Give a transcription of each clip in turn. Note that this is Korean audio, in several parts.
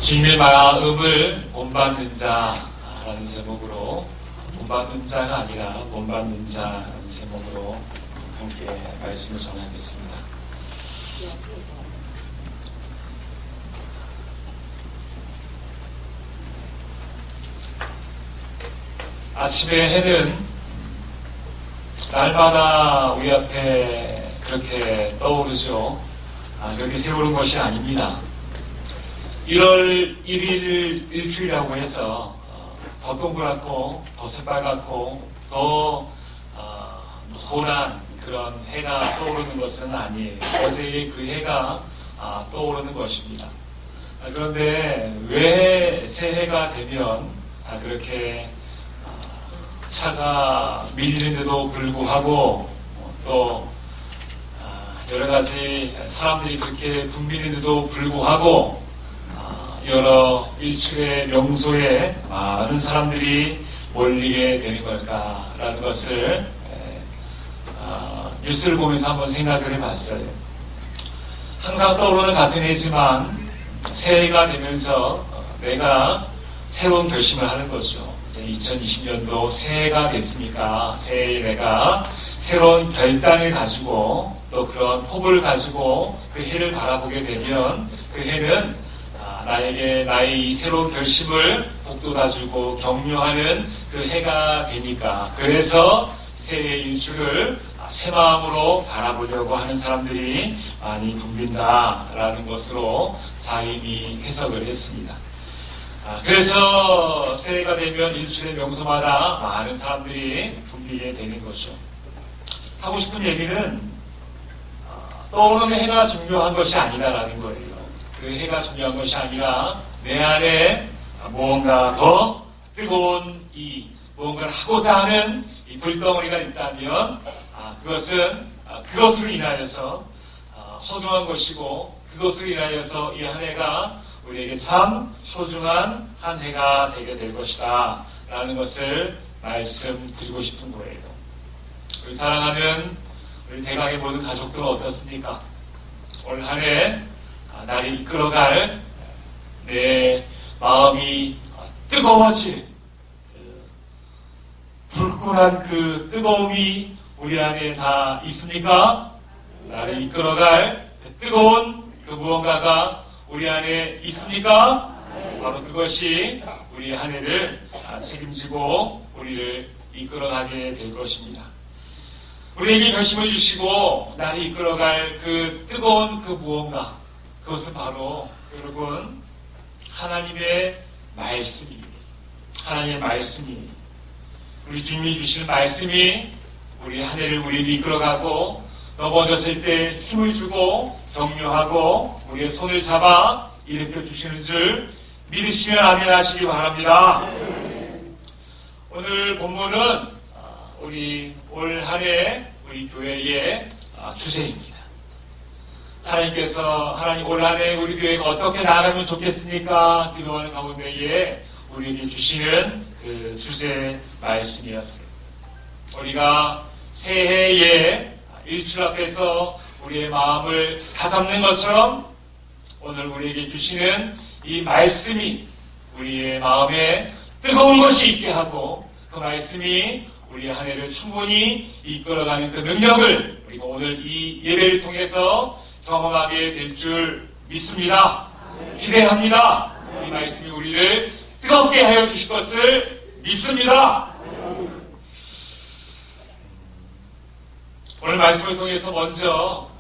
주님의 마음을 본받는 자라는 제목으로, 본받는 자가 아니라 본받는 자라는 제목으로 함께 말씀을 전하겠습니다. 아침의 해는 날마다 우리 앞에 그렇게 떠오르죠. 그렇게 세우는 것이 아닙니다. 1월 1일 일주일이라고 해서 더 동그랗고 더 새빨갛고 더 노란 그런 해가 떠오르는 것은 아니에요. 어제의 그 해가 떠오르는 것입니다. 그런데 왜 새해가 되면 그렇게 차가 밀리는데도 불구하고 또 여러 가지 사람들이 그렇게 붐비는데도 불구하고 여러 일출의 명소에 많은 사람들이 몰리게 되는 걸까라는 것을 뉴스를 보면서 한번 생각을 해봤어요. 항상 떠오르는 같은 해지만 새해가 되면서 내가 새로운 결심을 하는 거죠. 이제 2020년도 새해가 됐으니까 새해에 내가 새로운 결단을 가지고 또 그런 포부를 가지고 그 해를 바라보게 되면 그 해는 나에게 나의 이 새로운 결심을 북돋아주고 격려하는 그 해가 되니까, 그래서 새해 일주를 새 마음으로 바라보려고 하는 사람들이 많이 붐빈다라는 것으로 자임이 해석을 했습니다. 그래서 새해가 되면 일출의 명소마다 많은 사람들이 붐비게 되는 거죠. 하고 싶은 얘기는 떠오르는 해가 중요한 것이 아니다라는 거예요. 그 해가 중요한 것이 아니라 내 안에 무언가 더 뜨거운 무언가를 하고자 하는 이 불덩어리가 있다면 그것으로 인하여서 소중한 것이고, 그것으로 인하여서 이 한 해가 우리에게 참 소중한 한 해가 되게 될 것이다 라는 것을 말씀드리고 싶은 거예요. 우리 사랑하는 우리 대강의 모든 가족들은 어떻습니까? 올 한 해 나를 이끌어갈 내 마음이 뜨거워질 불끈한 그 뜨거움이 우리 안에 다 있습니까? 나를 이끌어갈 그 뜨거운 그 무언가가 우리 안에 있습니까? 바로 그것이 우리 한 해를 책임지고 우리를 이끌어가게 될 것입니다. 우리에게 결심을 주시고 나를 이끌어갈 그 뜨거운 그 무언가, 그것은 바로 여러분 하나님의 말씀입니다. 하나님의 말씀이, 우리 주님이 주시는 말씀이 우리 한 해를 우리를 이끌어가고 넘어졌을 때 힘을 주고 격려하고 우리의 손을 잡아 일으켜 주시는 줄 믿으시면 아멘 하시기 바랍니다. 오늘 본문은 우리 올 한 해 우리 교회의 주제입니다. 하나님 올 한 해 우리 교회가 어떻게 나아가면 좋겠습니까? 기도하는 가운데에 우리에게 주시는 그 주제 말씀이었어요. 우리가 새해의 일출 앞에서 우리의 마음을 다잡는 것처럼 오늘 우리에게 주시는 이 말씀이 우리의 마음에 뜨거운 것이 있게 하고, 그 말씀이 우리 한 해를 충분히 이끌어가는 그 능력을 우리가 오늘 이 예배를 통해서 경험하게 될 줄 믿습니다. 기대합니다. 이 말씀이 우리를 뜨겁게 하여 주실 것을 믿습니다. 오늘 말씀을 통해서 먼저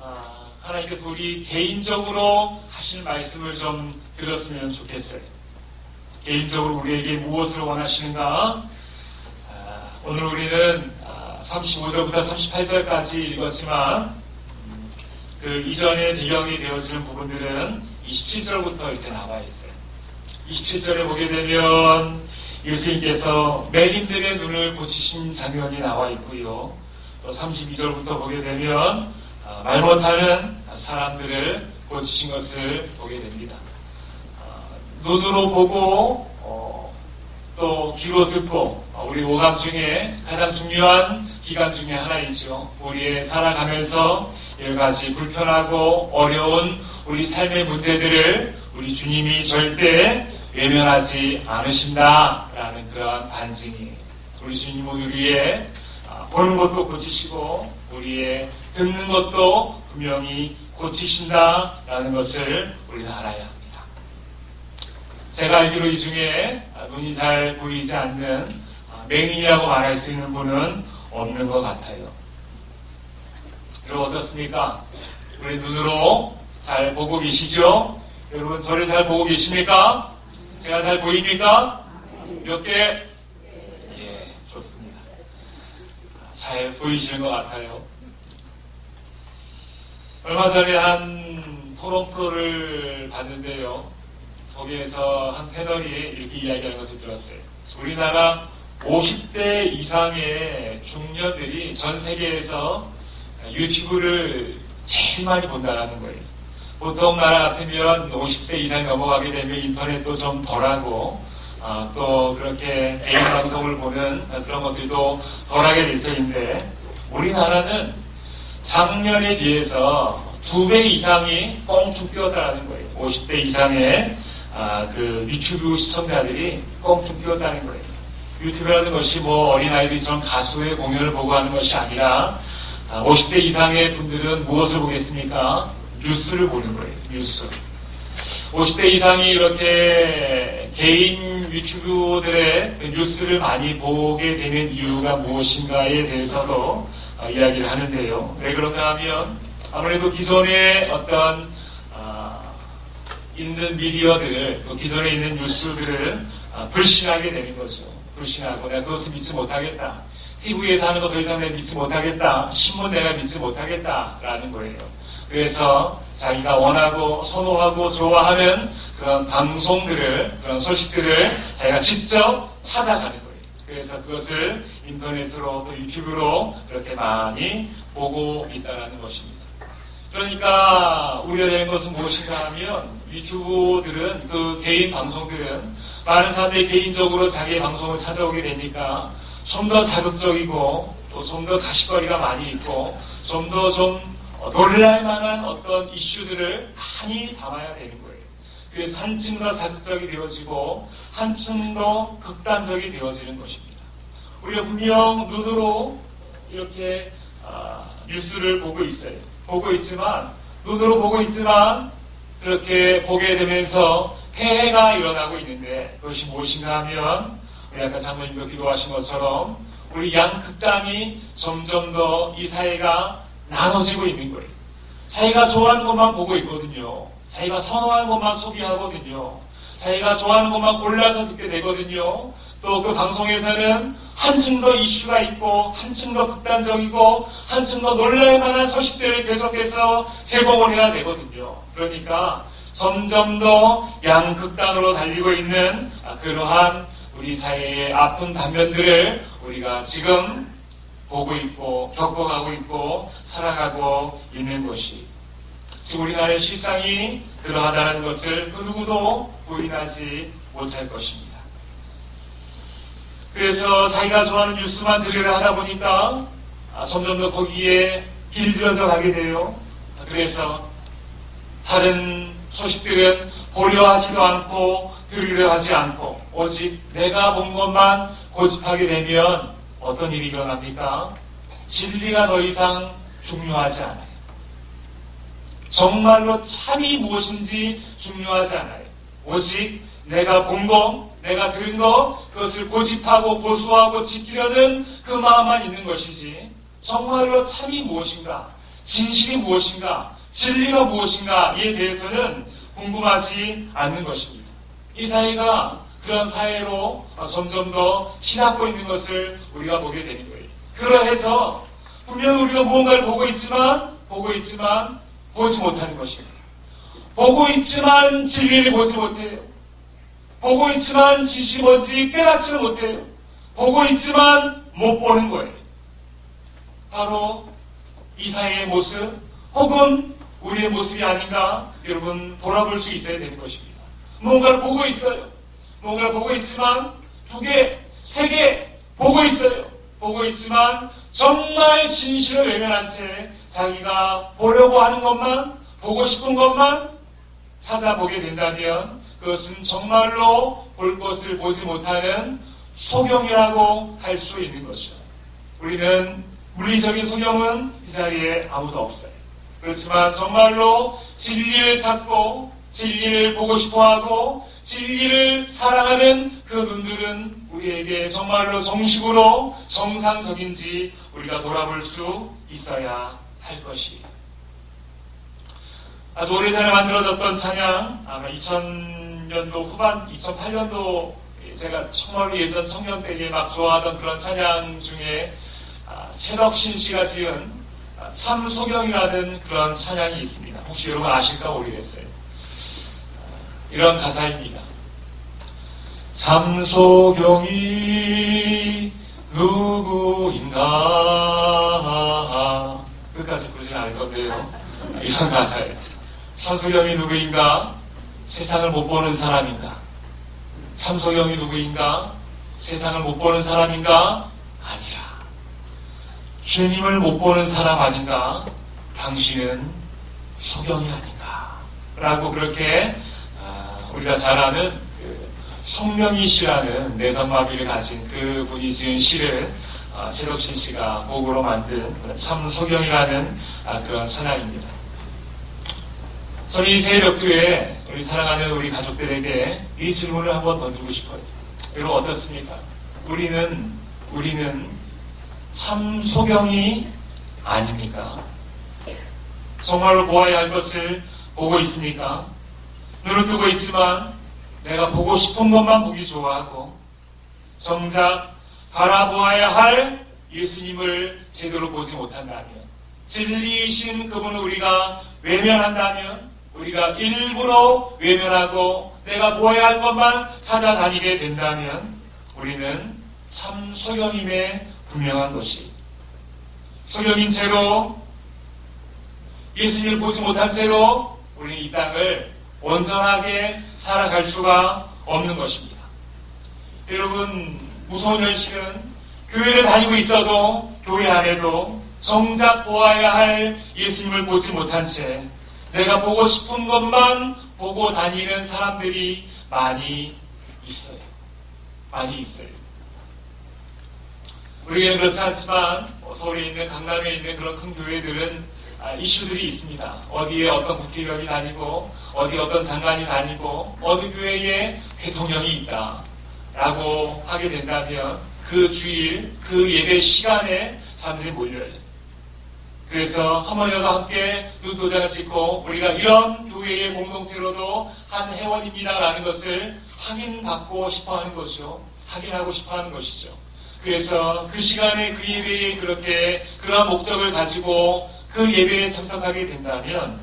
하나님께서 우리 개인적으로 하실 말씀을 좀 들었으면 좋겠어요. 개인적으로 우리에게 무엇을 원하시는가? 오늘 우리는 35절부터 38절까지 읽었지만 그 이전에 배경이 되어지는 부분들은 27절부터 이렇게 나와 있어요. 27절에 보게 되면 예수님께서 매린들의 눈을 고치신 장면이 나와 있고요. 또 32절부터 보게 되면 말 못하는 사람들을 고치신 것을 보게 됩니다. 눈으로 보고 또 귀로 듣고 우리 오감 중에 가장 중요한 기간 중에 하나이죠. 우리의 살아가면서 여러 가지 불편하고 어려운 우리 삶의 문제들을 우리 주님이 절대 외면하지 않으신다라는 그러한 반증이에요. 우리 주님은 우리의 보는 것도 고치시고 우리의 듣는 것도 분명히 고치신다라는 것을 우리는 알아야 합니다. 제가 알기로 이 중에 눈이 잘 보이지 않는 맹인이라고 말할 수 있는 분은 없는 것 같아요. 여러분 어떻습니까? 우리 눈으로 잘 보고 계시죠? 여러분 저를 잘 보고 계십니까? 제가 잘 보입니까? 몇 개? 예, 좋습니다. 잘 보이시는 것 같아요. 얼마 전에 한 토론 프로를 봤는데요. 거기에서 한 패널이 이렇게 이야기하는 것을 들었어요. 우리나라 50대 이상의 중년들이 전 세계에서 유튜브를 제일 많이 본다라는 거예요. 보통 나라 같으면 50세 이상이 넘어가게 되면 인터넷도 좀 덜하고 또 그렇게 개인 방송을 보는 그런 것들도 덜하게 될 터인데 우리나라는 작년에 비해서 2배 이상이 뻥충 뛰었다는 거예요. 50대 이상의 그 유튜브 시청자들이 뻥충 뛰었다는 거예요. 유튜브라는 것이 뭐 어린아이들처럼 가수의 공연을 보고 하는 것이 아니라 50대 이상의 분들은 무엇을 보겠습니까? 뉴스를 보는 거예요. 뉴스. 50대 이상이 이렇게 개인 유튜브들의 뉴스를 많이 보게 되는 이유가 무엇인가에 대해서도 이야기를 하는데요. 왜 그런가 하면 아무래도 기존의 어떤 있는 미디어들을 또 기존에 있는 뉴스들을 불신하게 되는 거죠. 불신하고 내가 그것을 믿지 못하겠다. TV에서 하는 거 더 이상 내가 믿지 못하겠다. 신문 내가 믿지 못하겠다라는 거예요. 그래서 자기가 원하고 선호하고 좋아하는 그런 방송들을, 그런 소식들을 자기가 직접 찾아가는 거예요. 그래서 그것을 인터넷으로 또 유튜브로 그렇게 많이 보고 있다는 것입니다. 그러니까 우려되는 것은 무엇인가 하면 유튜브들은 그 개인 방송들은 많은 사람들이 개인적으로 자기의 방송을 찾아오게 되니까 좀 더 자극적이고 또 좀 더 가십거리가 많이 있고 좀 더 놀랄만한 어떤 이슈들을 많이 담아야 되는 거예요. 그래서 한층 더 자극적이 되어지고 한층 더 극단적이 되어지는 것입니다. 우리가 분명 눈으로 이렇게 뉴스를 보고 있어요. 보고 있지만 눈으로 보고 있지만 그렇게 보게 되면서 폐해가 일어나고 있는데 그것이 무엇인가 하면 우리 아까 장로님도 기도하신 것처럼 우리 양극단이 점점 더 이 사회가 나눠지고 있는 거예요. 자기가 좋아하는 것만 보고 있거든요. 자기가 선호하는 것만 소비하거든요. 자기가 좋아하는 것만 골라서 듣게 되거든요. 또 그 방송에서는 한층 더 이슈가 있고 한층 더 극단적이고 한층 더 놀랄 만한 소식들을 계속해서 제공을 해야 되거든요. 그러니까 점점 더 양극단으로 달리고 있는 그러한 우리 사회의 아픈 단면들을 우리가 지금 보고 있고 겪어가고 있고 살아가고 있는 것이 지금 우리나라의 실상이 그러하다는 것을 그 누구도 부인하지 못할 것입니다. 그래서 자기가 좋아하는 뉴스만 들으려 하다 보니까 점점 더 거기에 길들여져 가게 돼요. 그래서 다른 소식들은 보려 하지도 않고 들으려 하지 않고 오직 내가 본 것만 고집하게 되면 어떤 일이 일어납니까? 진리가 더 이상 중요하지 않아요. 정말로 참이 무엇인지 중요하지 않아요. 오직 내가 본 거, 내가 들은 거, 그것을 고집하고 고수하고 지키려는 그 마음만 있는 것이지 정말로 참이 무엇인가, 진실이 무엇인가, 진리가 무엇인가에 대해서는 궁금하지 않는 것입니다. 이 사회가 그런 사회로 점점 더 치닫고 있는 것을 우리가 보게 되는 거예요. 그러해서 분명히 우리가 무언가를 보고 있지만 보지 못하는 것입니다. 보고 있지만 진리를 보지 못해요. 보고 있지만 진실이 뭔지 깨닫지는 못해요. 보고 있지만 못 보는 거예요. 바로 이 사회의 모습 혹은 우리의 모습이 아닌가 여러분 돌아볼 수 있어야 되는 것입니다. 뭔가를 보고 있어요. 뭔가를 보고 있지만 2개, 3개 보고 있어요. 보고 있지만 정말 진실을 외면한 채 자기가 보려고 하는 것만, 보고 싶은 것만 찾아보게 된다면 그것은 정말로 볼 것을 보지 못하는 소경이라고 할 수 있는 것이죠. 우리는 물리적인 소경은 이 자리에 아무도 없어요. 그렇지만 정말로 진리를 찾고 진리를 보고 싶어하고 진리를 사랑하는 그 눈들은 우리에게 정말로 정식으로 정상적인지 우리가 돌아볼 수 있어야 할 것이에요. 아주 오래전에 만들어졌던 찬양, 아마 2000년도 후반, 2008년도 제가 정말로 예전 청년 때에 막 좋아하던 그런 찬양 중에 최덕신 씨가 지은 참 소경이라는 그런 찬양이 있습니다. 혹시 여러분 아실까 모르겠어요. 이런 가사입니다. 참 소경이 누구인가? 끝까지 부르진 않을 건데요. 이런 가사예요. 참 소경이 누구인가? 세상을 못 보는 사람인가? 참 소경이 누구인가? 세상을 못 보는 사람인가? 아니라 주님을 못 보는 사람 아닌가? 당신은 소경이 아닌가? 라고 그렇게 우리가 잘 아는 송명희 씨라는 내전마비를 가진 그 분이 지은 시를 최덕신 씨가 곡으로 만든 참 소경이라는 그런 찬양입니다. 저는 이 새벽교회에 우리 사랑하는 우리 가족들에게 이 질문을 한번 던지고 싶어요. 여러분 어떻습니까? 우리는 참 소경이 아닙니까? 정말로 보아야 할 것을 보고 있습니까? 눈을 뜨고 있지만 내가 보고 싶은 것만 보기 좋아하고 정작 바라보아야 할 예수님을 제대로 보지 못한다면, 진리이신 그분을 우리가 외면한다면, 우리가 일부러 외면하고 내가 보아야 할 것만 찾아다니게 된다면 우리는 참 소경임에 분명한 것이, 소경인 채로 예수님을 보지 못한 채로 우리는 이 땅을 온전하게 살아갈 수가 없는 것입니다. 여러분, 무서운 현실은 교회를 다니고 있어도 교회 안에도 정작 보아야 할 예수님을 보지 못한 채 내가 보고 싶은 것만 보고 다니는 사람들이 많이 있어요. 많이 있어요. 우리에게는 그렇지 않지만 서울에 있는, 강남에 있는 그런 큰 교회들은 이슈들이 있습니다. 어디에 어떤 국회의원이 다니고 어디 어떤 장관이 다니고 어느 교회에 대통령이 있다 라고 하게 된다면 그 주일, 그 예배 시간에 사람들이 몰려요. 그래서 한번이라도 함께 눈도장을 찍고 우리가 이런 교회의 공동체로도 한 회원입니다 라는 것을 확인받고 싶어하는 거죠. 확인하고 싶어하는 것이죠. 그래서 그 시간에 그 예배에 그렇게 그런 목적을 가지고 그 예배에 참석하게 된다면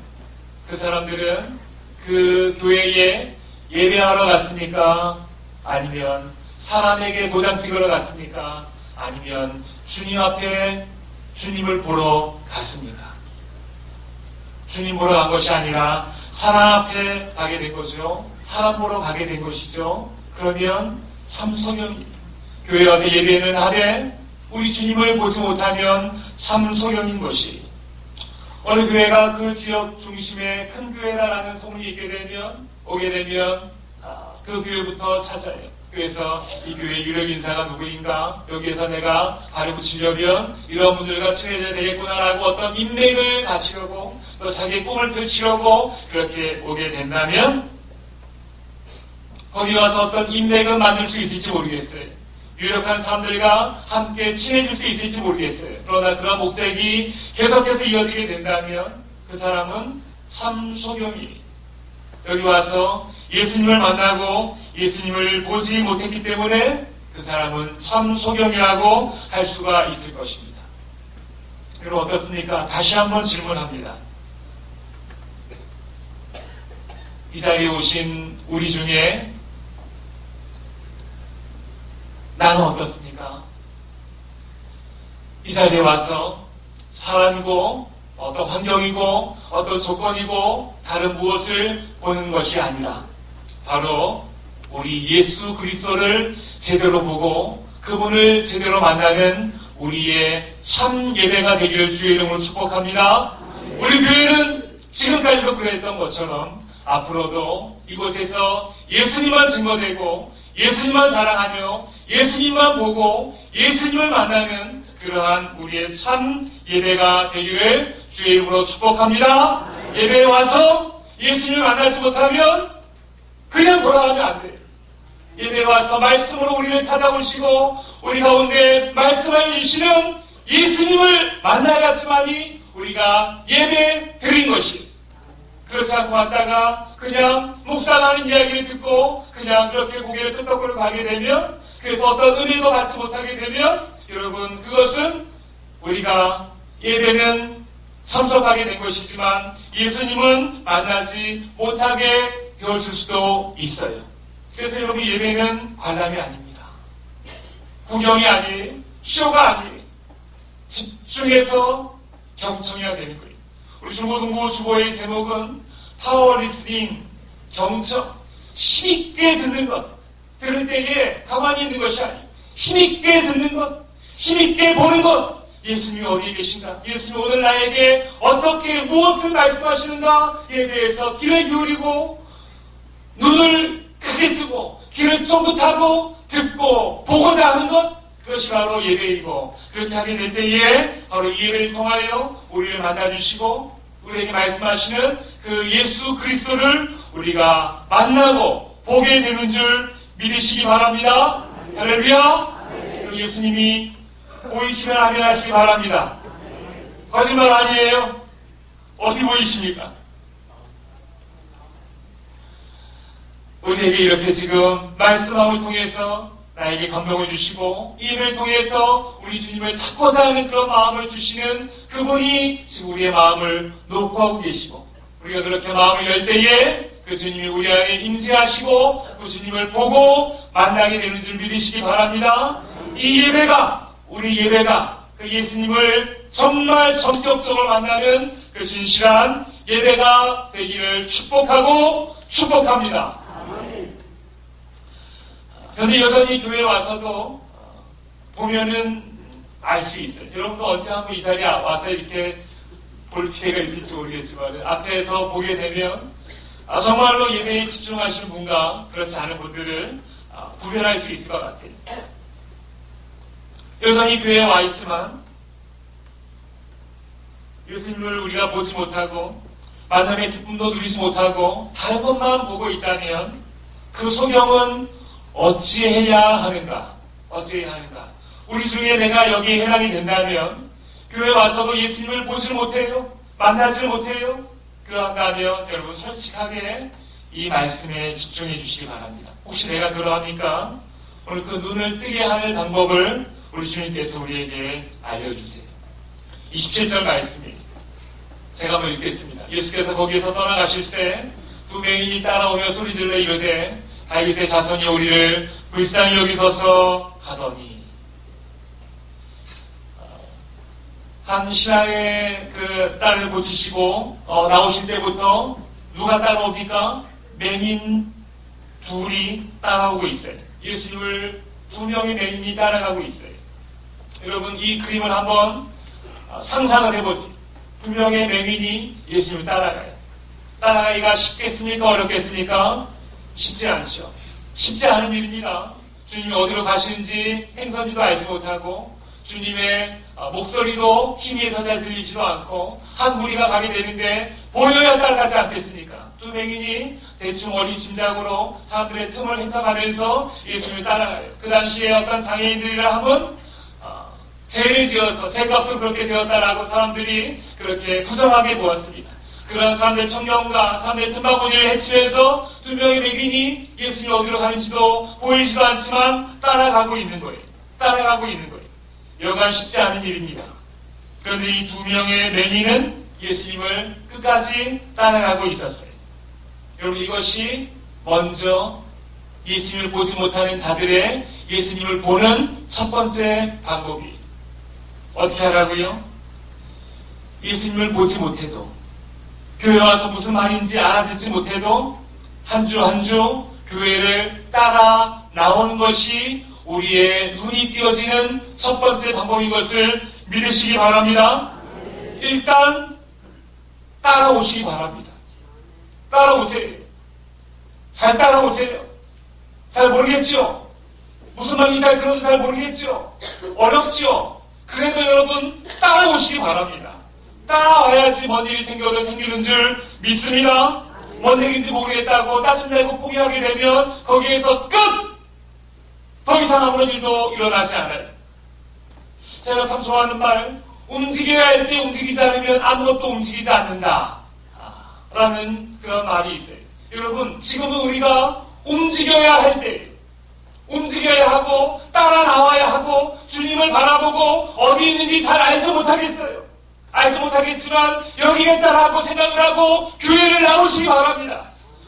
그 사람들은 그 교회에 예배하러 갔습니까? 아니면 사람에게 도장 찍으러 갔습니까? 아니면 주님 앞에 주님을 보러 갔습니까? 주님 보러 간 것이 아니라 사람 앞에 가게 된 거죠. 사람 보러 가게 된 것이죠. 그러면 참 소경입니다. 교회 와서 예배는 하되 우리 주님을 보지 못하면 참 소경인 것이, 어느 교회가 그 지역 중심의 큰 교회다라는 소문이 오게 되면 그 교회부터 찾아요. 그래서 이 교회 유력 인사가 누구인가? 여기에서 내가 발을 붙이려면 이런 분들과 친해져야 되겠구나라고 어떤 인맥을 가지려고 또 자기의 꿈을 펼치려고 그렇게 오게 된다면 거기 와서 어떤 인맥을 만들 수 있을지 모르겠어요. 유력한 사람들과 함께 친해질 수 있을지 모르겠어요. 그러나 그런 목적이 계속해서 이어지게 된다면 그 사람은 참 소경이 여기 와서 예수님을 만나고 예수님을 보지 못했기 때문에 그 사람은 참 소경이라고 할 수가 있을 것입니다. 여러분 어떻습니까? 다시 한번 질문합니다. 이 자리에 오신 우리 중에 나는 어떻습니까? 이 자리에 와서 사람이고 어떤 환경이고 어떤 조건이고 다른 무엇을 보는 것이 아니라 바로 우리 예수 그리스도를 제대로 보고 그분을 제대로 만나는 우리의 참 예배가 되기를 주의 이름으로 축복합니다. 우리 교회는 지금까지도 그랬던 것처럼 앞으로도 이곳에서 예수님만 증거되고 예수님만 자랑하며 예수님만 보고 예수님을 만나는 그러한 우리의 참 예배가 되기를 주의 이름으로 축복합니다. 예배에 와서 예수님을 만나지 못하면 그냥 돌아가면 안 돼요. 예배에 와서 말씀으로 우리를 찾아보시고 우리 가운데 말씀하여 주시는 예수님을 만나야지만이 우리가 예배 드린 것이. 그렇지 않고 왔다가 그냥 목사가 하는 이야기를 듣고 그냥 그렇게 고개를 끄덕거리고 가게 되면, 그래서 어떤 은혜도 받지 못하게 되면, 여러분, 그것은 우리가 예배는 참석하게 된 것이지만 예수님은 만나지 못하게 되었을 수도 있어요. 그래서 여러분, 예배는 관람이 아닙니다. 구경이 아니에요. 쇼가 아니에요. 집중해서 경청해야 되는 거예요. 우리 중고등부 주보의 제목은 파워 리스닝, 경청, 힘있게 듣는 것. 들을 때에 가만히 있는 것이 아니에요. 힘있게 듣는 것, 힘있게 보는 것. 예수님이 어디에 계신가? 예수님이 오늘 나에게 어떻게 무엇을 말씀하시는가에 대해서 귀를 기울이고 눈을 크게 뜨고 귀를 쫑긋하고 듣고 보고자 하는 것, 그것이 바로 예배이고, 그렇게 하게 될 때에 바로 이 예배를 통하여 우리를 만나주시고 우리에게 말씀하시는 그 예수 그리스도를 우리가 만나고 보게 되는 줄 믿으시기 바랍니다. 할렐루야. 예수님이 보이시면 아멘 하시기 바랍니다. 거짓말 아니에요. 어디 보이십니까? 우리에게 이렇게 지금 말씀함을 통해서 나에게 감동을 주시고 이 일을 통해서 우리 주님을 찾고자 하는 그런 마음을 주시는 그분이 지금 우리의 마음을 녹화하고 계시고, 우리가 그렇게 마음을 열 때에 그 주님이 우리 안에 임재하시고 그 주님을 보고 만나게 되는 줄 믿으시기 바랍니다. 이 예배가, 우리 예배가 그 예수님을 정말 전격적으로 만나는 그 진실한 예배가 되기를 축복하고 축복합니다. 그런데 여전히 교회에 와서도 보면은 알 수 있어요. 여러분도 언제 한번 이 자리에 와서 이렇게 볼 기회가 있을지 모르겠지만 앞에서 보게 되면 정말로 예배에 집중하시는 분과 그렇지 않은 분들을 구별할 수 있을 것 같아요. 여전히 교회에 와 있지만 예수님을 우리가 보지 못하고 만남의 기쁨도 누리지 못하고 다른 것만 보고 있다면 그 소경은 어찌해야 하는가? 어찌해야 하는가? 우리 중에 내가 여기에 해당이 된다면 교회 와서도 예수님을 보지를 못해요. 만나지를 못해요. 그런다면 여러분 솔직하게 이 말씀에 집중해 주시기 바랍니다. 혹시 내가 그러합니까? 오늘 그 눈을 뜨게 하는 방법을 우리 주님께서 우리에게 알려주세요. 27절 말씀입니다. 제가 한번 읽겠습니다. 예수께서 거기에서 떠나가실새 두 맹인이 따라오며 소리질러 이르되 다윗의 자손이 우리를 불쌍히 여기소서 하더니, 한 신하의 그 딸을 고치시고 나오실 때부터 누가 따라옵니까? 맹인 둘이 따라오고 있어요. 예수님을 두 명의 맹인이 따라가고 있어요. 여러분 이 그림을 한번 상상을 해보세요. 두 명의 맹인이 예수님을 따라가요. 따라가기가 쉽겠습니까? 어렵겠습니까? 쉽지 않죠. 쉽지 않은 일입니다. 주님이 어디로 가시는지 행선지도 알지 못하고 주님의 목소리도 희미해서 잘 들리지도 않고 한 무리가 가게 되는데 보여야 따라가지 않겠습니까? 두 맹인이 대충 어린 짐작으로 사람들의 틈을 해석하면서 예수님을 따라가요. 그 당시에 어떤 장애인들이라 하면 죄를 지어서 죄값으로 그렇게 되었다라고 사람들이 그렇게 부정하게 보았습니다. 그런 사람들 편견과 사람들의 틈바구니를 해치면서 두 명의 맹인이 예수님이 어디로 가는지도 보이지도 않지만 따라가고 있는 거예요. 따라가고 있는 거예요. 여간 쉽지 않은 일입니다. 그런데 이 두 명의 맹인은 예수님을 끝까지 따라가고 있었어요. 여러분 이것이 먼저 예수님을 보지 못하는 자들의 예수님을 보는 첫 번째 방법이에요. 어떻게 하라고요? 예수님을 보지 못해도, 교회 와서 무슨 말인지 알아듣지 못해도 한 주 한 주 교회를 따라 나오는 것이 우리의 눈이 띄어지는 첫 번째 방법인 것을 믿으시기 바랍니다. 일단 따라오시기 바랍니다. 따라오세요. 잘 따라오세요. 잘 모르겠죠? 무슨 말인지 잘 들어도 잘 모르겠죠? 어렵죠? 그래도 여러분 따라오시기 바랍니다. 따라와야지 뭔 일이 생겨도 생기는 줄 믿습니다. 뭔 얘기인지 모르겠다고 짜증내고 포기하게 되면 거기에서 끝! 더 이상 아무런 일도 일어나지 않아요. 제가 참 좋아하는 말, 움직여야 할 때 움직이지 않으면 아무것도 움직이지 않는다 라는 그런 말이 있어요. 여러분, 지금은 우리가 움직여야 할 때, 움직여야 하고 따라 나와야 하고 주님을 바라보고 어디 있는지 잘 알지 못하겠어요. 알지 못하겠지만 여기겠다라고 생각을 하고 교회를 나오시기 바랍니다.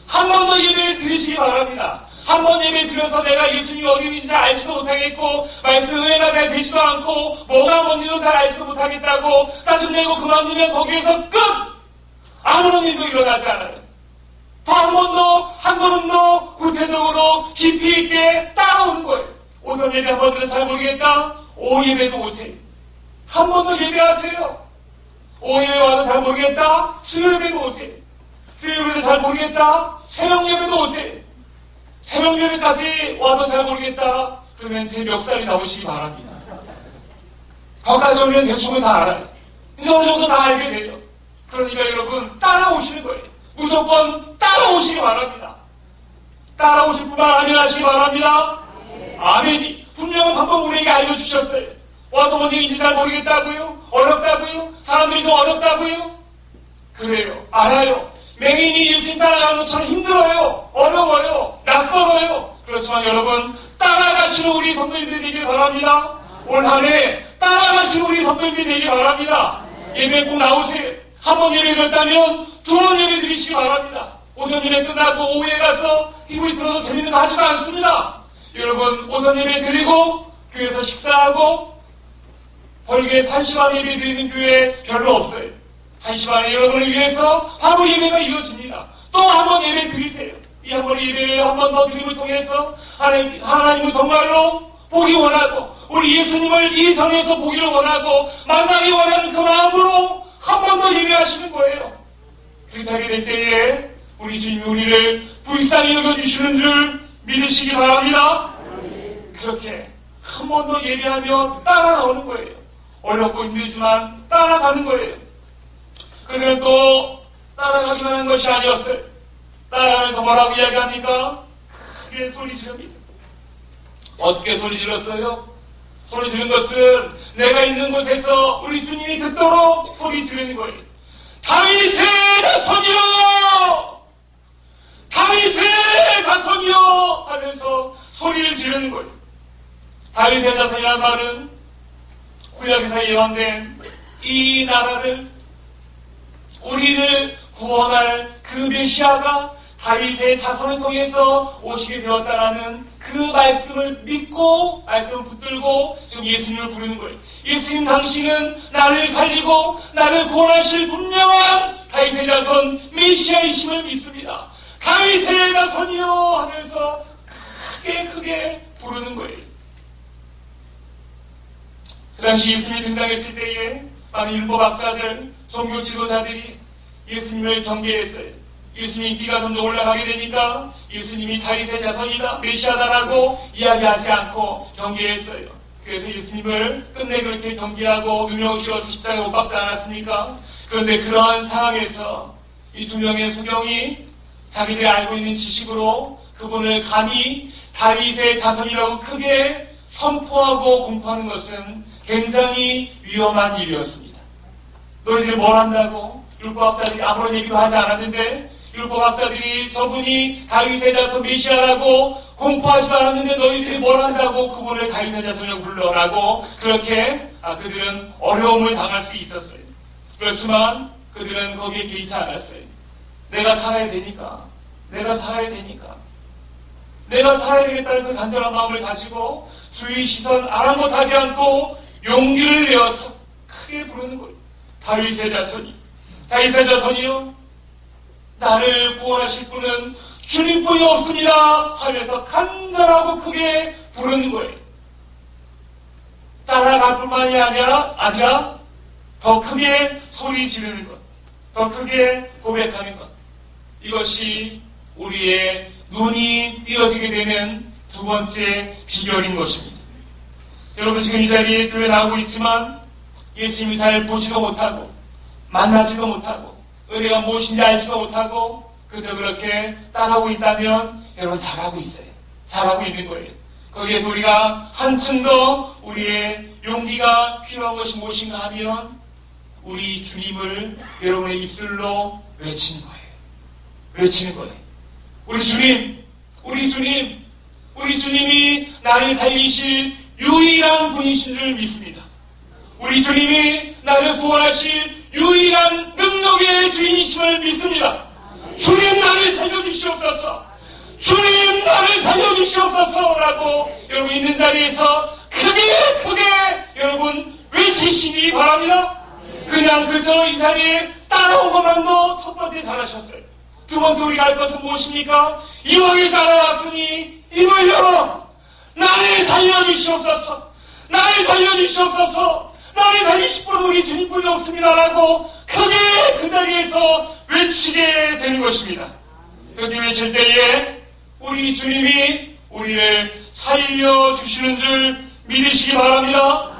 한 번 더 예배를 드리시기 바랍니다. 한 번 예배 드려서 내가 예수님이 어디 있는지 잘 알지도 못하겠고 말씀의 은혜가 잘 되지도 않고 뭐가 뭔지도 잘 알지도 못하겠다고 짜증내고 그만두면 거기에서 끝! 아무런 일도 일어나지 않아요. 더 한 번 더, 한 걸음 더 구체적으로 깊이 있게 따라오는 거예요. 오전 예배 한 번 들어 잘 모르겠다? 오후 예배도 오세요. 한 번 더 예배하세요. 오후 예배 와도 잘 모르겠다? 수요 예배도 오세요. 수요 예배도 잘 모르겠다? 새벽 예배도 오세요. 새벽 예배까지 와도 잘 모르겠다? 그러면 제 멱살이 잡으시기 바랍니다. 거기까지 오면 대충은 다 알아요. 이제 어느 정도 다 알게 돼요. 그러니까 여러분 따라오시는 거예요. 무조건 따라오시기 바랍니다. 따라오실 분만 아멘하시기 바랍니다. 아멘이 분명한 방법 우리에게 알려주셨어요. 와도 뭔 얘기인지 잘 모르겠다고요? 어렵다고요? 사람들이 좀 어렵다고요? 그래요. 알아요. 맹인이 예수님 따라가는 것처럼 힘들어요. 어려워요. 낯설어요. 그렇지만 여러분 따라가시는 우리 성도님들이 되길 바랍니다. 올 한 해 따라가시는 우리 성도님들이 되길 바랍니다. 예배 꼭 나오세요. 한 번 예배 드렸다면 두 번 예배 드리시기 바랍니다. 오전 예배 끝나고 오후에 가서 TV 틀어서 재밌는 거 하지도 않습니다. 여러분 오전 예배 드리고 교회에서 식사하고 벌교에 1시간 예배 드리는 교회 별로 없어요. 1시간에 여러분을 위해서 바로 예배가 이어집니다. 또 한 번 예배 드리세요. 이 한 번 예배를 한 번 더 드림을 통해서 하나님을 정말로 보기 원하고 우리 예수님을 이 전에서 보기를 원하고 만나기 원하는 그 마음으로 한 번 더 예배하시는 거예요. 그렇게 하게 될 때에 우리 주님이 우리를 불쌍히 여겨주시는 줄 믿으시기 바랍니다. 그렇게 한 번 더 예배하며 따라 나오는 거예요. 어렵고 힘들지만 따라가는 거예요. 그들은 또 따라가기만 한 것이 아니었어요. 따라가면서 뭐라고 이야기합니까? 크게 소리 지릅니다. 어떻게 소리 질렀어요? 소리 지른 것은 내가 있는 곳에서 우리 주님이 듣도록 소리 지르는 거예요. 다윗의 자손이여! 다윗의 자손이여! 하면서 소리를 지르는 거예요. 다윗의 자손이라는 말은 구약에서 예언된 이 나라를 우리를 구원할 그 메시아가 다윗의 자손을 통해서 오시게 되었다라는 그 말씀을 믿고 말씀을 붙들고 지금 예수님을 부르는 거예요. 예수님 당신은 나를 살리고 나를 구원하실 분명한 다윗의 자손 메시아이심을 믿습니다. 다윗의 자손이여 하면서 크게 부르는 거예요. 그 당시 예수님이 등장했을 때에 많은 율법학자들, 종교 지도자들이 예수님을 경계했어요. 예수님이 인기가 점점 올라가게 되니까 예수님이 다윗의 자손이다, 메시아다라고 이야기하지 않고 경계했어요. 그래서 예수님을 끝내 그렇게 경계하고 누명을 씌워서 십자가에 못 박지 않았습니까? 그런데 그러한 상황에서 이 두 명의 수경이 자기들이 알고 있는 지식으로 그분을 감히 다윗의 자손이라고 크게 선포하고 공포하는 것은 굉장히 위험한 일이었습니다. 너희들이 뭘 한다고? 율법학자들이 아무런 얘기도 하지 않았는데 율법학자들이 저분이 다윗의 자손 메시아라고 공포하지도 않았는데 너희들이 뭘 한다고 그분을 다윗의 자손이라고 불러라고 그렇게 그들은 어려움을 당할 수 있었어요. 그렇지만 그들은 거기에 개의치 않았어요. 내가 살아야 되니까 내가 살아야 되겠다는 그 간절한 마음을 가지고 주의 시선 아랑곳하지 않고 용기를 내어서 크게 부르는 거예요. 다윗의 자손이요 나를 구원하실 분은 주님뿐이 없습니다 하면서 간절하고 크게 부르는 거예요. 따라갈 뿐만이 아니라 더 크게 소리 지르는 것, 더 크게 고백하는 것. 이것이 우리의 눈이 띄어지게 되는 두 번째 비결인 것입니다. 여러분 지금 이 자리에 교회 나오고 있지만 예수님을 잘 보지도 못하고 만나지도 못하고 은혜가 무엇인지 알지도 못하고 그저 그렇게 따라하고 있다면 여러분 잘하고 있어요. 잘하고 있는 거예요. 거기에서 우리가 한층 더 우리의 용기가 필요한 것이 무엇인가 하면 우리 주님을 여러분의 입술로 외치는 거예요. 외치는 거예요. 우리 주님, 우리 주님, 우리 주님이 나를 살리실 유일한 분이신 줄 믿습니다. 우리 주님이 나를 구원하실 유일한 능력의 주인이심을 믿습니다. 주님 나를 살려주시옵소서. 주님 나를 살려주시옵소서라고 여러분 있는 자리에서 크게 여러분 외치시기 바랍니다. 그냥 그저 이 자리에 따라온 것만도 첫 번째 잘하셨어요. 두 번째 우리가 할 것은 무엇입니까? 이왕에 따라왔으니 입을 열어 나를 살려주시옵소서. 나를 살려주시옵소서. 나를 살리실 분은 우리 주님뿐이 없습니다라고 크게 그 자리에서 외치게 되는 것입니다. 그렇게 외칠 때에 우리 주님이 우리를 살려주시는 줄 믿으시기 바랍니다.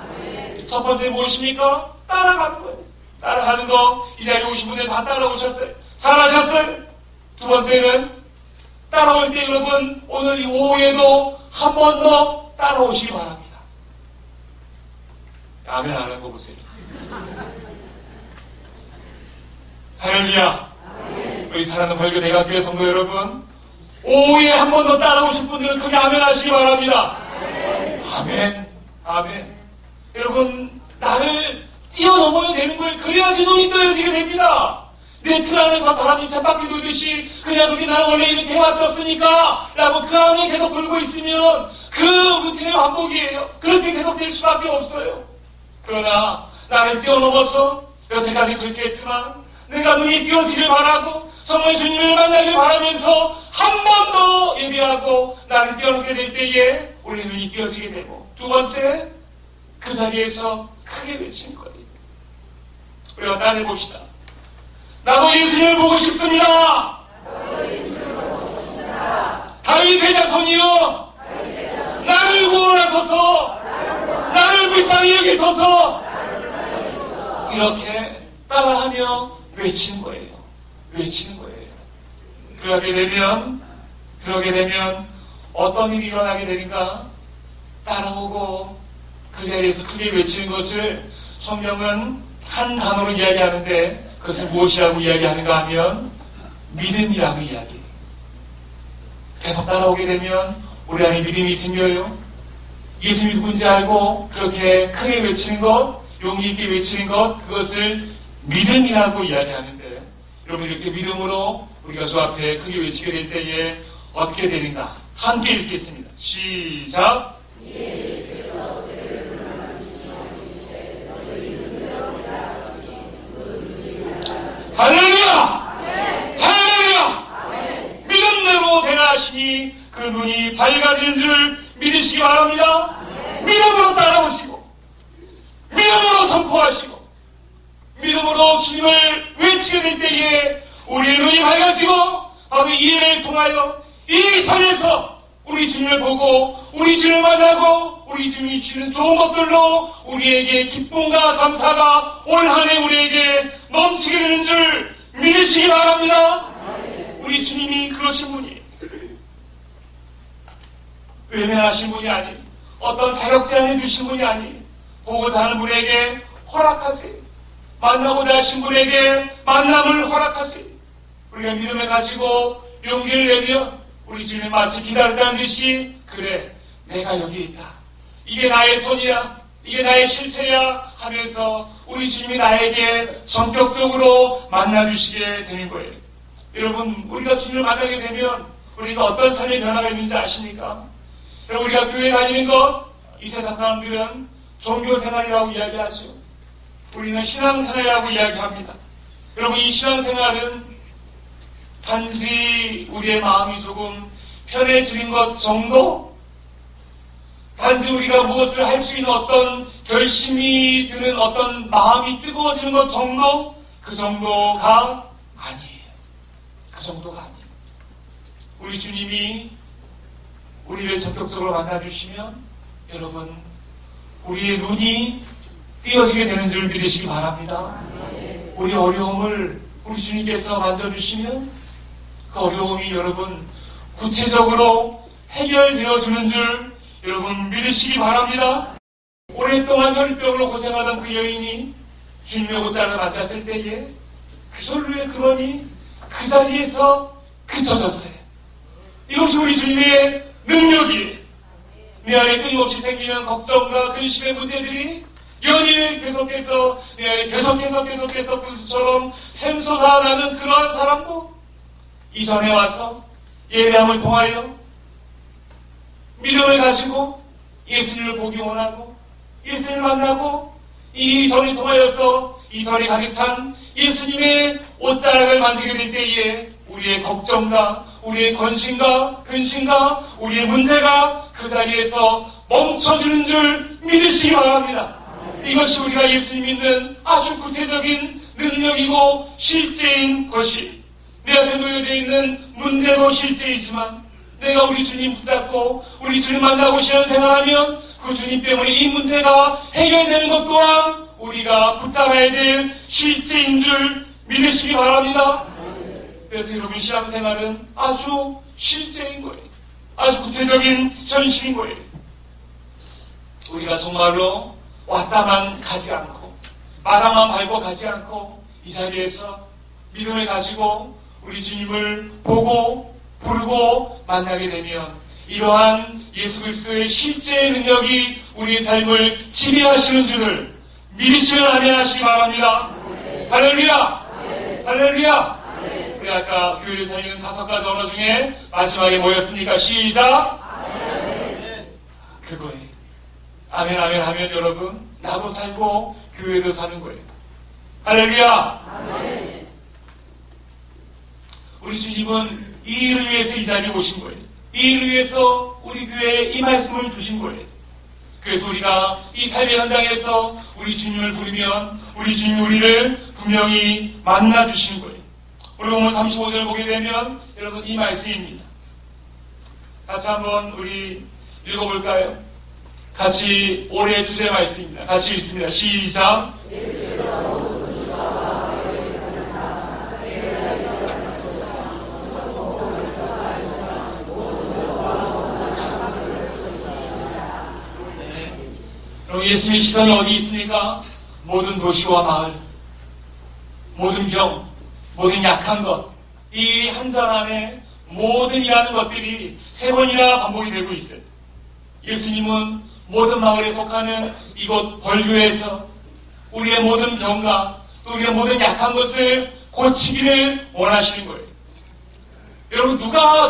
첫 번째 무엇입니까? 따라가는 거예요. 따라가는 거 이 자리에 오신 분들 다 따라오셨어요. 잘하셨어요. 두 번째는 따라올 때 여러분 오늘 이 오후에도 한 번 더 따라오시기 바랍니다. 아멘 안 하는 거 보세요. 할렐루야. 우리 사랑하는 벌교 대각교회 성도 여러분 오후에 한 번 더 따라오실 분들은 크게 아멘 하시기 바랍니다. 아멘. 아멘. 여러분 나를 뛰어넘어야 되는 걸 그래야지 눈이 떠여지게 됩니다. 내 틀 안에서 바람이 쳇바퀴 돌듯이 그냥 그렇게 나는 원래 이렇게 해왔었으니까 라고 그 안에 계속 돌고 있으면 그 루틴의 반복이에요. 그렇게 계속 될 수밖에 없어요. 그러나 나를 뛰어넘어서 여태까지 그렇게 했지만 내가 눈이 띄어지길 바라고 정말 주님을 만나길 바라면서 한 번 더 예배하고 나를 뛰어넘게 될 때에 우리 눈이 띄어지게 되고 두 번째 그 자리에서 크게 외치는 거예요. 우리가 나를 봅시다. 나도 예수님을 보고 싶습니다. 다윗의 자손이여 나를 구원하소서. 나를 불쌍히 여기소서. 이렇게 따라하며 외치는 거예요. 외치는 거예요. 그러게 되면 어떤 일이 일어나게 되는가? 따라오고 그 자리에서 크게 외치는 것을 성경은 한 단어로 이야기하는데 그것을 무엇이라고 이야기하는가 하면 믿음이라고 이야기해요. 계속 따라오게 되면 우리 안에 믿음이 생겨요. 예수님이 누군지 알고 그렇게 크게 외치는 것, 용기 있게 외치는 것, 그것을 믿음이라고 이야기하는데 여러분 이렇게 믿음으로 우리가 주 앞에 크게 외치게 될 때에 어떻게 되는가? 함께 읽겠습니다. 시작! 할렐루야! 할렐루야! 믿음대로 대하시니 그 눈이 밝아지는 줄 믿으시기 바랍니다. 믿음으로 따라오시고 믿음으로 선포하시고 믿음으로 주님을 외치게 될 때에 우리의 눈이 밝아지고 바로 이 예배를 통하여 이 선에서 우리 주님을 보고 우리 주님을 만나고 우리 주님이 주시는 좋은 것들로 우리에게 기쁨과 감사가 올 한 해 우리에게 넘치게 되는 줄 믿으시기 바랍니다. 우리 주님이 그러신 분이 외면하신 분이 아니 어떤 자격 제한해 주신 분이 아니 보고자 하는 분에게 허락하세요. 만나고자 하신 분에게 만남을 허락하세요. 우리가 믿음을 가지고 용기를 내면 우리 주님 마치 기다리다는 듯이 그래 내가 여기 있다. 이게 나의 손이야. 이게 나의 실체야 하면서 우리 주님이 나에게 성격적으로 만나주시게 되는 거예요. 여러분 우리가 주님을 만나게 되면 우리가 어떤 삶의 변화가 있는지 아십니까? 여러분 우리가 교회 다니는 것 이 세상 사람들은 종교생활이라고 이야기하죠. 우리는 신앙생활이라고 이야기합니다. 여러분 이 신앙생활은 단지 우리의 마음이 조금 편해지는 것 정도? 단지 우리가 무엇을 할 수 있는 어떤 결심이 드는 어떤 마음이 뜨거워지는 것 정도? 그 정도가 아니에요. 그 정도가 아니에요. 우리 주님이 우리를 적극적으로 만나주시면 여러분 우리의 눈이 띄어지게 되는 줄 믿으시기 바랍니다. 우리 어려움을 우리 주님께서 만져주시면 그 어려움이 여러분 구체적으로 해결되어주는 줄 여러분 믿으시기 바랍니다. 오랫동안 혈병으로 고생하던 그 여인이 주님의 옷자락을 만졌을 때에 그 혈루의 근원이 그 자리에서 그쳐졌어요. 이것이 우리 주님의 능력이에요. 내 안에 끊임없이 생기는 걱정과 근심의 문제들이 연일 계속해서 내 안에 계속해서 불수처럼 샘솟아나는 그러한 사람도 이전에 와서 예배함을 통하여 믿음을 가지고 예수님을 보기 원하고 예수님을 만나고 이 전이 통하여서 이 전이 가득 찬 예수님의 옷자락을 만지게 될 때에 우리의 걱정과 우리의 근심과 우리의 문제가 그 자리에서 멈춰주는 줄 믿으시기 바랍니다. 이것이 우리가 예수님 믿는 아주 구체적인 능력이고 실제인 것이 내 앞에 놓여져 있는 문제도 실제이지만 내가 우리 주님 붙잡고 우리 주님 만나고 신앙생활하면 그 주님 때문에 이 문제가 해결되는 것 또한 우리가 붙잡아야 될 실제인 줄 믿으시기 바랍니다. 그래서 여러분 신앙생활은 아주 실제인 거예요. 아주 구체적인 현실인 거예요. 우리가 정말로 왔다만 가지 않고 마당만 밟고 가지 않고 이 자리에서 믿음을 가지고 우리 주님을 보고 부르고 만나게 되면 이러한 예수 그리스도의 실제 능력이 우리의 삶을 지배하시는 줄을 믿으시면 아멘 하시기 바랍니다. 할렐루야! 할렐루야! 우리 아까 교회를 살리는 5가지 언어 중에 마지막에 뭐였습니까? 시작! 그거예요. 아멘 아멘 하면 여러분 나도 살고 교회도 사는 거예요. 할렐루야! 우리 주님은 이 일을 위해서 이 자리에 오신 거예요. 이 일을 위해서 우리 교회에 이 말씀을 주신 거예요. 그래서 우리가 이 삶의 현장에서 우리 주님을 부르면 우리 주님이 우리를 분명히 만나 주시는 거예요. 우리 본문 35절 보게 되면 여러분 이 말씀입니다. 같이 한번 우리 읽어볼까요? 같이 올해 주제 말씀입니다. 같이 읽습니다. 시작! 여러분 예수님의 시선이 어디 있습니까? 모든 도시와 마을, 모든 병, 모든 약한 것, 이 한 절 안에 모든 이라는 것들이 3번이나 반복이 되고 있어요. 예수님은 모든 마을에 속하는 이곳 벌교에서 우리의 모든 병과 또 우리의 모든 약한 것을 고치기를 원하시는 거예요. 여러분 누가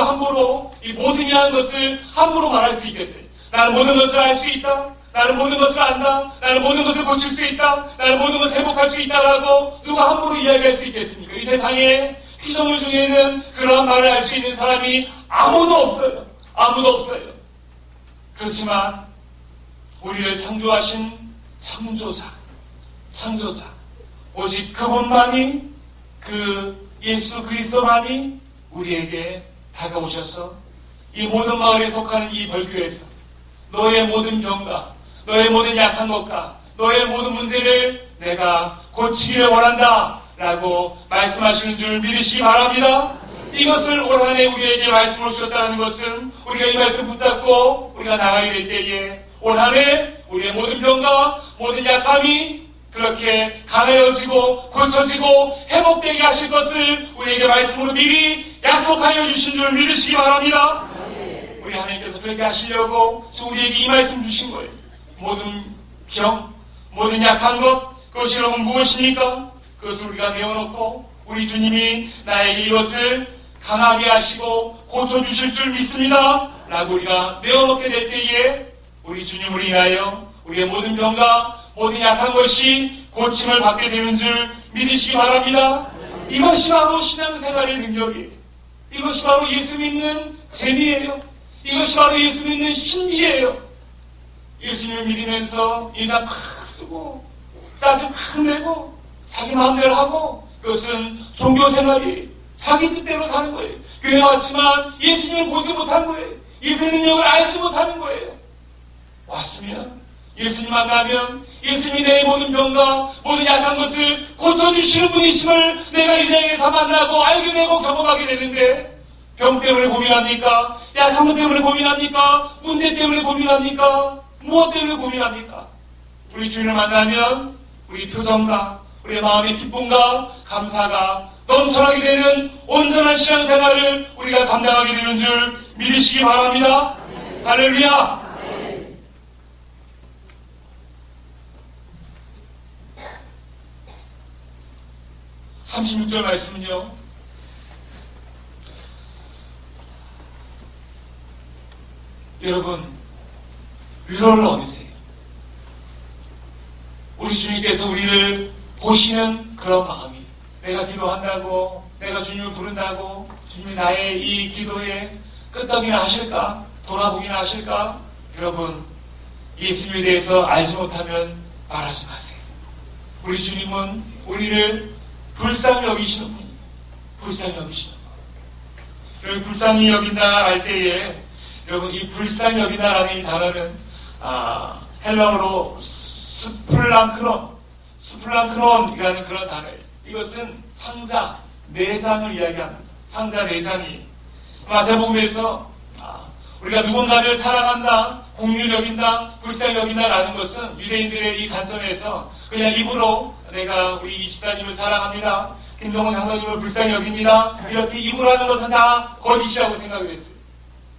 함부로 이 모든 이라는 것을 함부로 말할 수 있겠어요? 나는 모든 것을 알 수 있다. 나는 모든 것을 안다. 나는 모든 것을 고칠 수 있다. 나는 모든 것을 회복할 수 있다라고 누가 함부로 이야기할 수 있겠습니까? 이 세상에 피조물 중에는 그러한 말을 할 수 있는 사람이 아무도 없어요. 아무도 없어요. 그렇지만 우리를 창조하신 창조자 오직 그분만이 그 예수 그리스도만이 우리에게 다가오셔서 이 모든 마을에 속하는 이 벌교에서 너의 모든 병과 너의 모든 약한 것과 너의 모든 문제를 내가 고치기를 원한다 라고 말씀하시는 줄 믿으시기 바랍니다. 이것을 올 한 해 우리에게 말씀을 주셨다는 것은 우리가 이 말씀 붙잡고 우리가 나가게 될 때에 올 한 해 우리의 모든 병과 모든 약함이 그렇게 강해지고 고쳐지고 회복되게 하실 것을 우리에게 말씀으로 미리 약속하여 주신 줄 믿으시기 바랍니다. 우리 하나님께서 그렇게 하시려고 우리에게 이 말씀 주신 거예요. 모든 병, 모든 약한 것, 그것이 여러분 무엇입니까? 그것을 우리가 내어놓고 우리 주님이 나에게 이것을 강하게 하시고 고쳐주실 줄 믿습니다 라고 우리가 내어놓게 될 때에 우리 주님을 인하여 우리의 모든 병과 모든 약한 것이 고침을 받게 되는 줄 믿으시기 바랍니다. 이것이 바로 신앙생활의 능력이에요. 이것이 바로 예수 믿는 재미예요. 이것이 바로 예수 믿는 신비예요. 예수님을 믿으면서 인상 팍 쓰고 짜증 팍 내고 자기 마음대로 하고 그것은 종교생활이 자기 뜻대로 사는 거예요. 교회 왔지만 예수님을 보지 못한 거예요. 예수의 능력을 알지 못하는 거예요. 왔으면 예수님 만나면 예수님이 내 모든 병과 모든 약한 것을 고쳐주시는 분이심을 내가 이 자리에서 만나고 알게 되고 경험하게 되는데, 병 때문에 고민합니까? 약한 것 때문에 고민합니까? 문제 때문에 고민합니까? 무엇 때문에 고민합니까? 우리 주님을 만나면 우리 표정과 우리의 마음의 기쁨과 감사가 넘쳐나게 되는 온전한 신앙생활을 우리가 감당하게 되는 줄 믿으시기 바랍니다. 할렐루야! 36절 말씀은요, 여러분, 위로를 얻으세요. 우리 주님께서 우리를 보시는 그런 마음이, 내가 기도한다고, 내가 주님을 부른다고 주님이 나의 이 기도에 끄떡이나 하실까? 돌아보기나 하실까? 여러분, 예수님에 대해서 알지 못하면 말하지 마세요. 우리 주님은 우리를 불쌍히 여기시는 분이에요. 불쌍히 여기시는 분. 여러분, 불쌍히 여긴다 할 때에, 여러분, 이 불쌍히 여긴다라는 이 단어는 헬라어로 스플랑크론이라는 그런 단어예요. 이것은 창자, 내장을 이야기합니다. 창자, 내장이. 마태복음에서 우리가 누군가를 사랑한다, 공률 여긴다, 불쌍히 여긴다라는 것은 유대인들의 이 관점에서 그냥 입으로 내가 우리 이집사님을 사랑합니다, 김정은 장로님을 불쌍히 여깁니다, 이렇게 입으로 하는 것은 다 거짓이라고 생각이 됐어요.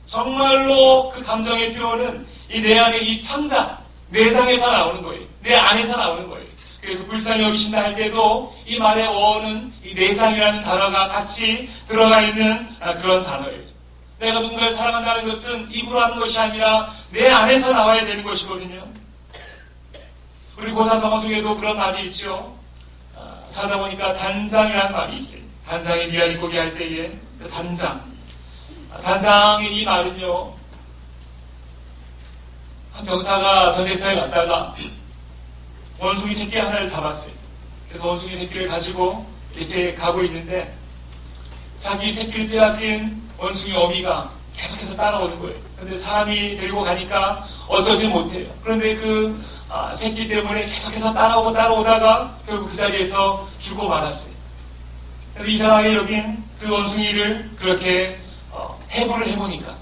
정말로 그 감정의 표현은 이 내 안에 이 창자, 내장에서 나오는 거예요. 내 안에서 나오는 거예요. 그래서 불쌍히 여기신다 할 때도 이 말의 어는 이 내장이라는 단어가 같이 들어가 있는 그런 단어예요. 내가 누군가를 사랑한다는 것은 입으로 하는 것이 아니라 내 안에서 나와야 되는 것이거든요. 우리 고사성어 중에도 그런 말이 있죠. 찾아보니까 단장이라는 말이 있어요. 단장에 미아리 고기 할 때에 그 단장. 단장의 이 말은요, 한 병사가 전쟁터에 갔다가 원숭이 새끼 하나를 잡았어요. 그래서 원숭이 새끼를 가지고 이렇게 가고 있는데 자기 새끼를 빼앗긴 원숭이 어미가 계속해서 따라오는 거예요. 그런데 사람이 데리고 가니까 어쩌지 못해요. 그런데 그 새끼 때문에 계속해서 따라오다가 결국 그 자리에서 죽고 말았어요. 그래서 이상하게 여긴 그 원숭이를 그렇게 해부를 해보니까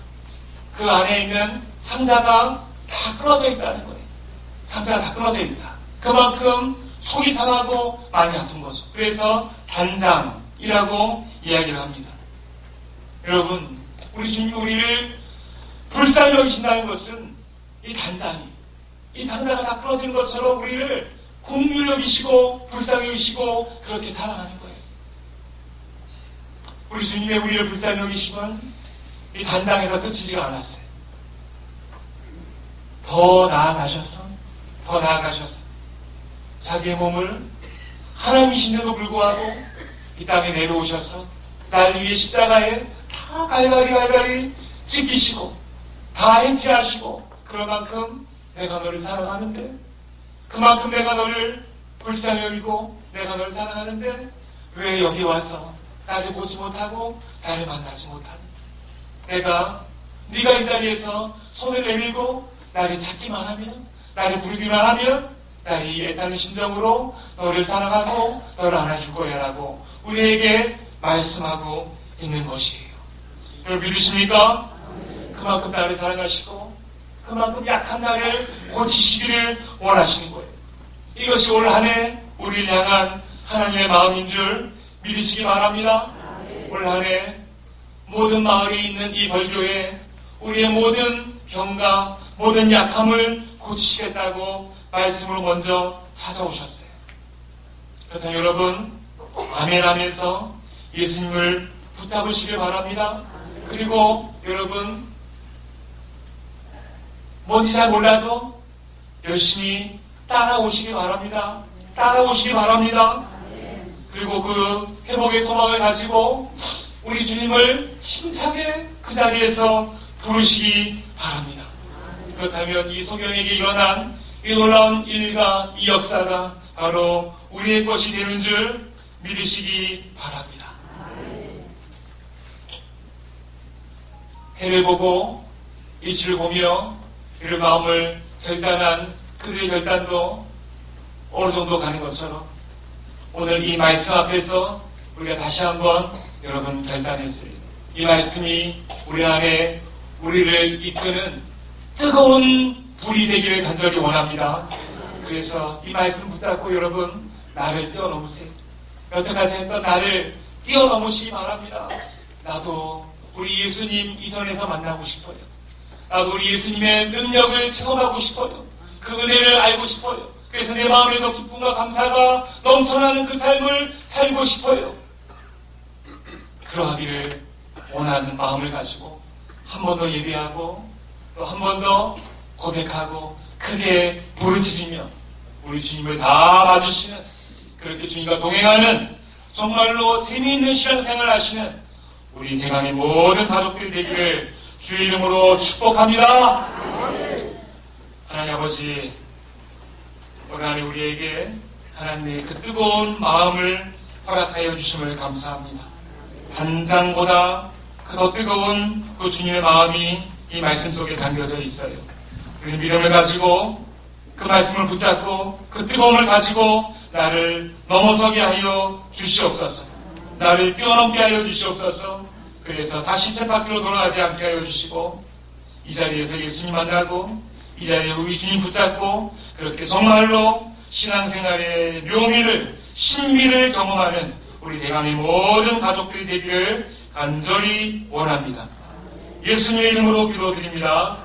그 안에 있는 창자가 다 끊어져 있다는 거예요. 창자가 다 끊어져 있다. 그만큼 속이 상하고 많이 아픈 거죠. 그래서 단장이라고 이야기를 합니다. 여러분, 우리 주님이 우리를 불쌍히 여기신다는 것은 이 단장이, 이 창자가 다 끊어진 것처럼 우리를 긍휼히 여기시고 불쌍히 여기시고 그렇게 사랑하는 거예요. 우리 주님의 우리를 불쌍히 여기심은 이 단장에서 끝이지가 않았어요. 더 나아가셔서 자기의 몸을 하나님이신데도 불구하고 이 땅에 내려오셔서 나를 위해 십자가에 다 갈갈이 지키시고 다 해체하시고, 그만큼 내가 너를 사랑하는데, 그만큼 내가 너를 불쌍히 여기고 내가 너를 사랑하는데 왜 여기 와서 나를 보지 못하고 나를 만나지 못하니? 네가 이 자리에서 손을 내밀고 나를 찾기만 하면, 나를 부르기만 하면 나의 이 애타는 심정으로 너를 사랑하고 너를 안아줄 거야 라고 우리에게 말씀하고 있는 것이에요. 여러분, 믿으십니까? 그만큼 나를 사랑하시고 그만큼 약한 나를 고치시기를 원하시는 거예요. 이것이 올 한 해 우리를 향한 하나님의 마음인 줄 믿으시기 바랍니다. 올 한 해 모든 마을에 있는 이 벌교에 우리의 모든 병과 모든 약함을 고치시겠다고 말씀으로 먼저 찾아오셨어요. 그렇다면 여러분, 아멘 하면서 예수님을 붙잡으시길 바랍니다. 그리고 여러분, 뭔지 잘 몰라도 열심히 따라오시기 바랍니다. 그리고 그 회복의 소망을 가지고 우리 주님을 힘차게 그 자리에서 부르시기 바랍니다. 그렇다면 이 소경에게 일어난 이 놀라운 일과 이 역사가 바로 우리의 것이 되는 줄 믿으시기 바랍니다. 해를 보고 이치를 보며 이런 마음을 결단한 그들의 결단도 어느 정도 가는 것처럼 오늘 이 말씀 앞에서 우리가 다시 한번 여러분 결단했어요. 이 말씀이 우리 안에 우리를 이끄는 뜨거운 불이 되기를 간절히 원합니다. 그래서 이 말씀 붙잡고 여러분 나를 뛰어넘으세요. 여태까지 했던 나를 뛰어넘으시기 바랍니다. 나도 우리 예수님 이전에서 만나고 싶어요. 나도 우리 예수님의 능력을 체험하고 싶어요. 그 은혜를 알고 싶어요. 그래서 내 마음에도 기쁨과 감사가 넘쳐나는 그 삶을 살고 싶어요. 그러하기를 원하는 마음을 가지고 한 번 더 예배하고 또 한 번 더 고백하고 크게 부르짖으며 우리 주님을 다 맞으시는 그렇게 주님과 동행하는 정말로 재미있는 신앙생활을 하시는 우리 대강의 모든 가족들이 되기를 주의 이름으로 축복합니다. 하나님 아버지, 오늘 안에 우리에게 하나님의 그 뜨거운 마음을 허락하여 주심을 감사합니다. 단장보다 더 뜨거운 그 주님의 마음이 이 말씀 속에 담겨져 있어요. 그 믿음을 가지고 그 말씀을 붙잡고 그 뜨거움을 가지고 나를 넘어서게 하여 주시옵소서. 나를 뛰어넘게 하여 주시옵소서. 그래서 다시 쳇바퀴로 돌아가지 않게 하여 주시고 이 자리에서 예수님 만나고 이 자리에 우리 주님 붙잡고 그렇게 정말로 신앙생활의 묘미를 신비를 경험하는 우리 대강의 모든 가족들이 되기를 간절히 원합니다. 예수님의 이름으로 기도드립니다.